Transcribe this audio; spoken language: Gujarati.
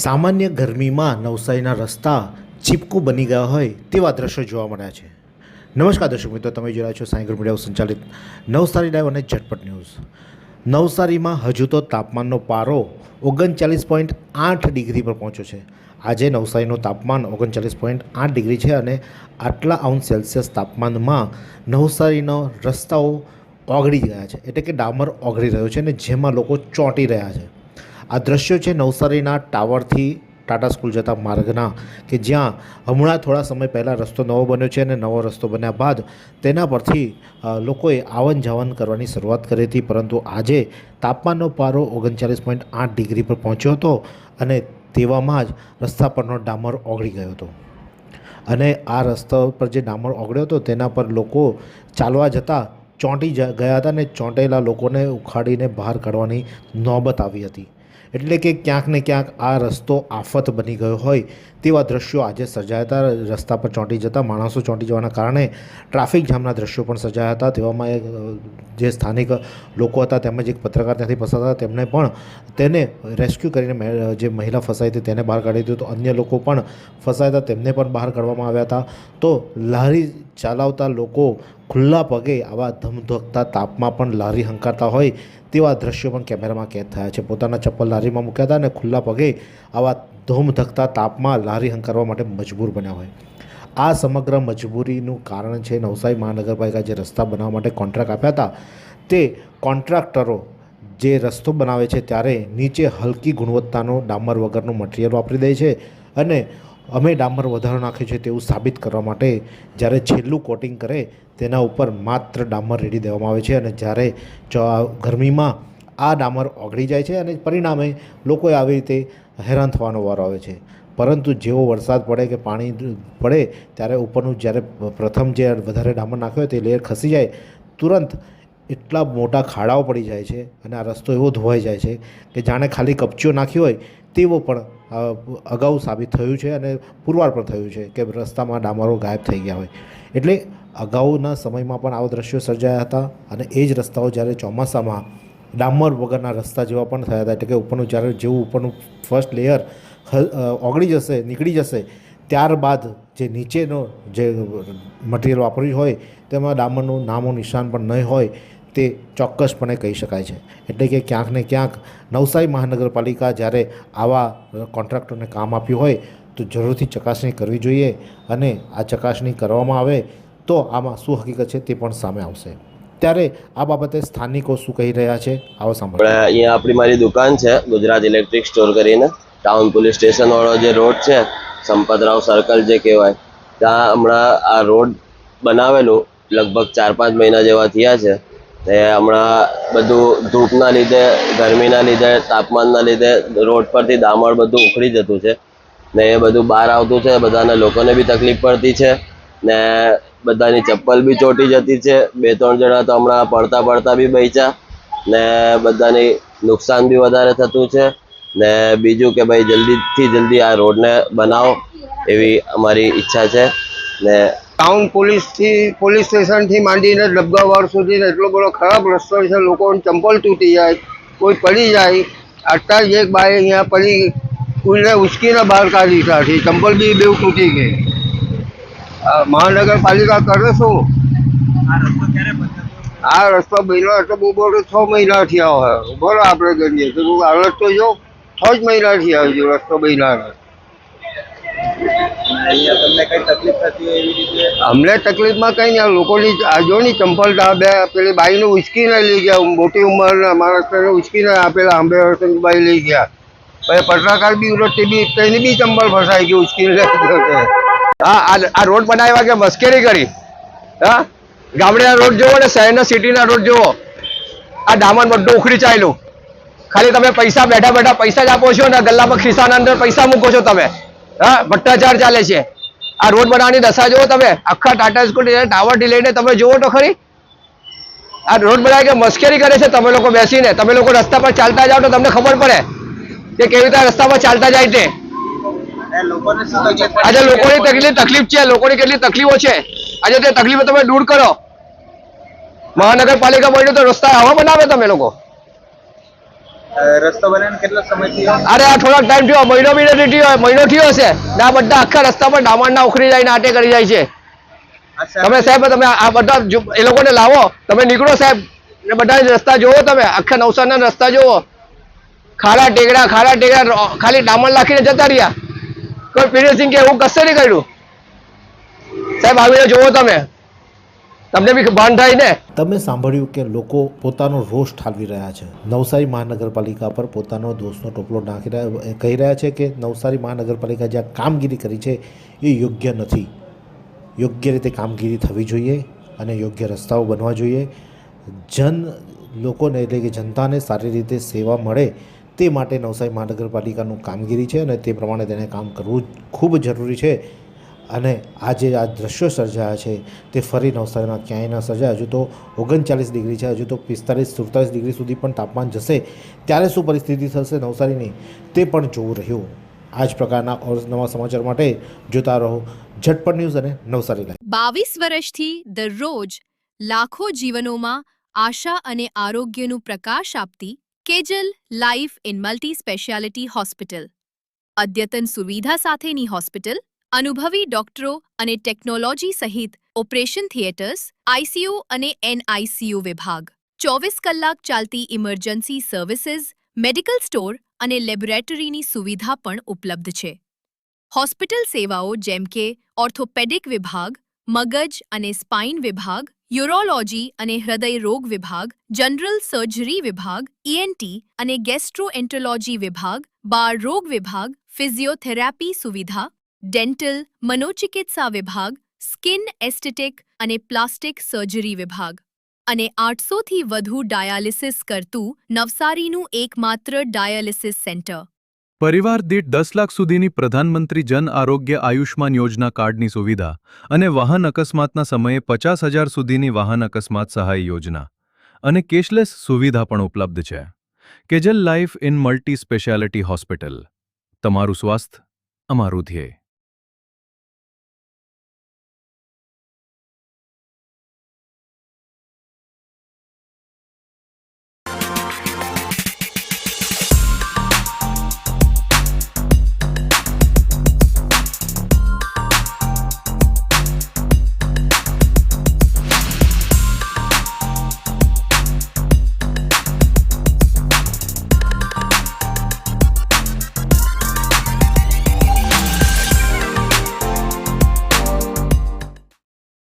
સામાન્ય ગરમીમાં નવસારીના રસ્તા ચીપકું બની ગયા હોય તેવા દ્રશ્યો જોવા મળ્યા છે। નમસ્કાર દર્શક મિત્રો, તમે જોઈ રહ્યા છો સાયકલ મીડિયા સંચાલિત નવસારી લાઈવ અને ઝટપટ ન્યૂઝ। નવસારીમાં હજુ તો તાપમાનનો પારો 39.8 ડિગ્રી પર પહોંચ્યો છે। આજે નવસારીનું તાપમાન 39.8 ડિગ્રી છે અને આટલા અંશ સેલ્સિયસ તાપમાનમાં નવસારીનો રસ્તાઓ ઓગળી ગયા છે, એટલે કે ડામર ઓગળી રહ્યો છે અને જેમાં લોકો ચોંટી રહ્યા છે। આ દ્રશ્યો છે નવસારીના ટાવરથી ટાટા સ્કૂલ જતા માર્ગના, કે જ્યાં હમણાં થોડા સમય પહેલાં રસ્તો નવો બન્યો છે અને નવો રસ્તો બન્યા બાદ તેના પરથી લોકોએ આવન જાવન કરવાની શરૂઆત કરી હતી, પરંતુ આજે તાપમાનનો પારો 39.8 ડિગ્રી પર પહોંચ્યો હતો અને તેવામાં જ રસ્તા પરનો ડામર ઓગળી ગયો હતો અને આ રસ્તા પર જે ડામર ઓગળ્યો હતો તેના પર લોકો ચાલવા જતાં ચોંટી ગયા હતા અને ચોંટેલા લોકોને ઉખાડીને બહાર કાઢવાની નોબત આવી હતી। એટલે કે ક્યાંક ને ક્યાંક આ રસ્તો આફત બની ગયો હોય તેવા દ્રશ્યો આજે સર્જાયા હતા। રસ્તા પર ચોંટી જતા માણસો ચોંટી જવાના કારણે ટ્રાફિક જામના દ્રશ્યો પણ સર્જાયા હતા। તેવામાં જે સ્થાનિક લોકો હતા તેમજ એક પત્રકાર ત્યાંથી પસાર હતા, તેમણે પણ તેને રેસ્ક્યુ કરીને જે મહિલા ફસાઈ હતી તેને બહાર કાઢી હતી, તો અન્ય લોકો પણ ફસાયા હતા તેમને પણ બહાર કાઢવામાં આવ્યા હતા। તો લારી ચલાવતા લોકો ખુલ્લા પગે આવા ધમધકતા તાપમાં પણ લારી હંકારતા હોય તેવા દ્રશ્યો પણ કેમેરામાં કેદ થયા છે। પોતાના ચપ્પલ લારીમાં મૂક્યા હતા અને ખુલ્લા પગે આવા ધમધકતા તાપમાં લારી હંકારવા માટે મજબૂર બન્યા હોય। આ સમગ્ર મજબૂરીનું કારણ છે નવસારી મહાનગરપાલિકા જે રસ્તા બનાવવા માટે કોન્ટ્રાક્ટ આપ્યા હતા, તે કોન્ટ્રાક્ટરો જે રસ્તો બનાવે છે ત્યારે નીચે હલકી ગુણવત્તાનો ડામર વગરનું મટીરિયલ વાપરી દે છે અને અમે ડામર વધારો નાખ્યો છે તેવું સાબિત કરવા માટે જ્યારે છેલ્લું કોટિંગ કરે તેના ઉપર માત્ર ડામર રેડી દેવામાં આવે છે અને જ્યારે ગરમીમાં આ ડામર ઓગળી જાય છે અને પરિણામે લોકોએ આવી રીતે હેરાન થવાનો વારો આવે છે। પરંતુ જેવો વરસાદ પડે કે પાણી પડે ત્યારે ઉપરનું જ્યારે પ્રથમ જે વધારે ડામર નાખ્યો હોય તે લેયર ખસી જાય, તુરંત એટલા મોટા ખાડાઓ પડી જાય છે અને આ રસ્તો એવો ધોવાઈ જાય છે કે જાણે ખાલી કપચીઓ નાખી હોય તેવો પણ અગાઉ સાબિત થયું છે અને પુરવાર પણ થયું છે કે રસ્તામાં ડામરો ગાયબ થઈ ગયા હોય। એટલે અગાઉના સમયમાં પણ આવા દ્રશ્યો સર્જાયા હતા અને એ જ રસ્તાઓ જ્યારે ચોમાસામાં ડામર વગરના રસ્તા જેવા પણ થયા હતા, એટલે કે ઉપરનું જ્યારે જેવું ઉપરનું ફર્સ્ટ લેયર ઓગળી જશે, નીકળી જશે, ત્યારબાદ જે નીચેનો જે મટીરિયલ વાપર્યું હોય તેમાં ડામરનું નામો નિશાન પણ નહીં હોય તે ચોક્કસપણે કહી શકાય છે। એટલે કે ક્યાંક ને ક્યાંક નવસારી મહાનગરપાલિકા જ્યારે આવા કોન્ટ્રાક્ટરને કામ આપ્યું હોય તો જરૂરથી ચકાસણી કરવી જોઈએ અને આ ચકાસણી કરવામાં આવે તો આમાં શું હકીકત છે તે પણ સામે આવશે। ત્યારે આ બાબતે સ્થાનિકો શું કહી રહ્યા છે આવો સાંભળો। અહીંયા આપણી મારી દુકાન છે ગુજરાત ઇલેક્ટ્રિક સ્ટોર કરીને, ટાઉન પોલીસ સ્ટેશન વાળો જે રોડ છે સંપતરાવ સર્કલ જે કહેવાય, ત્યાં હમણાં આ રોડ બનાવેલું લગભગ 4-5 મહિના જેવા થયા છે। તે હમણાં બધું ધૂપના લીધે, ગરમીના લીધે, તાપમાનના લીધે રોડ પરથી ડામર બધું ઉખડી જતું છે ને એ બધું બહાર આવતું છે, બધાને લોકોને બી તકલીફ પડતી છે ને બધાની ચપ્પલ બી ચોટી જતી છે। 2-3 જણા તો હમણાં પડતા બી બચ્યા ને બધાની નુકસાન બી વધારે થતું છે ને બીજું કે ભાઈ જલ્દીથી જલ્દી આ રોડને બનાવો એવી અમારી ઈચ્છા છે। ને ટાઉન પોલીસ સ્ટેશનથી માંડીને ડબ્બાવાડ સુધી એટલો બધો ખરાબ રસ્તો છે, લોકોની ચંપલ તૂટી જાય, કોઈ પડી જાય। આટલા જ એક બાઈ અહીંયા પડી, કોઈને ઉચકીને બહાર કાઢી દીધા, ચંપલ બી બેવ તૂટી ગઈ। મહાનગરપાલિકા કરે શું? આ રસ્તો બન્યો એટલે બહુ બધો 6 મહિના થયા હોય, બરાબર આપણે કરીએ તો હાલત તો જો 6 જ મહિના થયા હજુ રસ્તો બન્યા। અમને તકલીફમાં કઈ નહીં, લોકોની આજોની ચંપલ બે પેલી બાઈને ઉચકીને લઈ ગયા, મોટી ઉંમરના માણસને ઉચકીને આપેલા આંબેડકરબાઈ લઈ ગયા। પછી પત્રકાર બી તેની બી ચંપલ ફસાઈ ગઈ ઉચકીને લઈ ગયો। હા, આ રોડ બનાવ્યા કે મસ્કરી કરી? હા, ગામડેના રોડ જોવો ને શહેરના સિટીના રોડ જોવો, આ ડામર બધું ઉખડી ચાલ્યું। ખાલી તમે પૈસા બેઠા પૈસા જ આપો છો ને ગલ્લામાં ખિસ્સાના અંદર પૈસા મૂકો છો તમે। હા, ભ્રષ્ટાચાર ચાલે છે। આ રોડ બનાવવાની દશા જુઓ તમે, આખા ટાટા સ્કૂલ ટાવરથી લઈને તમે જુઓ તો ખરી। આ રોડ બનાવી કે મસ્કરી કરે છે તમે લોકો બેસીને। તમે લોકો રસ્તા પર ચાલતા જાઓ તો તમને ખબર પડે કે કેવી રીતે રસ્તા પર ચાલતા જાય તે। આજે લોકોની કેટલી તકલીફ છે, લોકોની કેટલી તકલીફો છે, આજે તે તકલીફો તમે દૂર કરો। મહાનગરપાલિકા બોલ્યું તો રસ્તા આવા બનાવે તમે લોકો। રસ્તો બનાવીને કેટલો સમય થયો? અરે આ થોડાક ટાઈમ થયો, મહિનો બી નથી થયો, મહિનો થયો હશે ને આ બધા આખા રસ્તા પર ડામરના ઉખડી જાય નાટે કરી જાય છે. તમે સાહેબ તમે આ બધા એ લોકોને લાવો, તમે નીકળો સાહેબ ને બધા રસ્તા જોવો, તમે આખા નવસારીના રસ્તા જોવો, ખાડા ટેકડા ખાલી ડામર નાખીને જતા રહ્યા. કોઈ ફિનિશિંગ કે એવું કશે નહીં કર્યું. સાહેબ આવીને જોવો, તમને બી ભાન થાય ને. તમે સાંભળ્યું કે લોકો પોતાનો રોષ ઠાલવી રહ્યા છે. નવસારી મહાનગરપાલિકા પર પોતાનો દોષનો ટોપલો નાખી કહી રહ્યા છે કે નવસારી મહાનગરપાલિકા જે કામગીરી કરી છે એ યોગ્ય નથી. યોગ્ય રીતે કામગીરી થવી જોઈએ અને યોગ્ય રસ્તાઓ બનવા જોઈએ. લોકોને એટલે કે જનતાને સારી રીતે સેવા મળે તે માટે નવસારી મહાનગરપાલિકાનું કામગીરી છે અને તે પ્રમાણે તેને કામ કરવું ખૂબ જરૂરી છે. અને આજે આ દ્રશ્યો સર્જાયા છે તે ફરી નવસારીમાં ક્યાંય ન સર્જાય. હજુ તો 39 ડિગ્રી છે, હજુ તો 45-47 ડિગ્રી સુધી પણ તાપમાન જશે ત્યારે શું પરિસ્થિતિ થશે નવસારીની તે પણ જોવું રહ્યું. આ જ પ્રકારના નવા સમાચાર માટે જોતા રહો ઝટપટ ન્યૂઝ અને નવસારી લાઈવ. 22 વર્ષથી દરરોજ લાખો જીવનોમાં આશા અને આરોગ્યનું પ્રકાશ આપતી Kejal life in multi speciality hospital. અદ્યતન સુવિધા સાથેની હોસ્પિટલ, અનુભવી ડોક્ટરો અને ટેકનોલોજી સહિત ઓપરેશન થિયેટર્સ, આઈસીયુ અને એનઆઈસીયુ વિભાગ, 24 કલાક ચાલતી ઇમરજન્સી સર્વિસીસ, મેડિકલ સ્ટોર અને લેબોરેટરીની સુવિધા પણ ઉપલબ્ધ છે. હોસ્પિટલ સેવાઓ જેમ કે ઓર્થોપેડિક વિભાગ, મગજ અને સ્પાઇન વિભાગ, યુરોલોજી અને હૃદય રોગ વિભાગ, જનરલ સર્જરી વિભાગ, ઈએનટી અને ગેસ્ટ્રોએન્ટરોલોજી વિભાગ, બાળ રોગ વિભાગ, ફિઝિયોથેરાપી સુવિધા, ડેન્ટલ, મનોચિકિત્સા વિભાગ, સ્કિન એસ્થેટિક અને પ્લાસ્ટિક સર્જરી વિભાગ અને 800થી વધુ ડાયાલિસિસ કરતું નવસારીનું એકમાત્ર ડાયાલિસિસ સેન્ટર. પરિવાર દીઠ 10 લાખ સુધીની પ્રધાનમંત્રી જન આરોગ્ય આયુષ્માન યોજના કાર્ડની સુવિધા અને વાહન અકસ્માતના સમયે 50,000 સુધીની વાહન અકસ્માત સહાય યોજના અને કેશલેસ સુવિધા પણ ઉપલબ્ધ છે. Kejal life in multi speciality hospital. તમારું સ્વાસ્થ્ય અમારું ધ્યેય.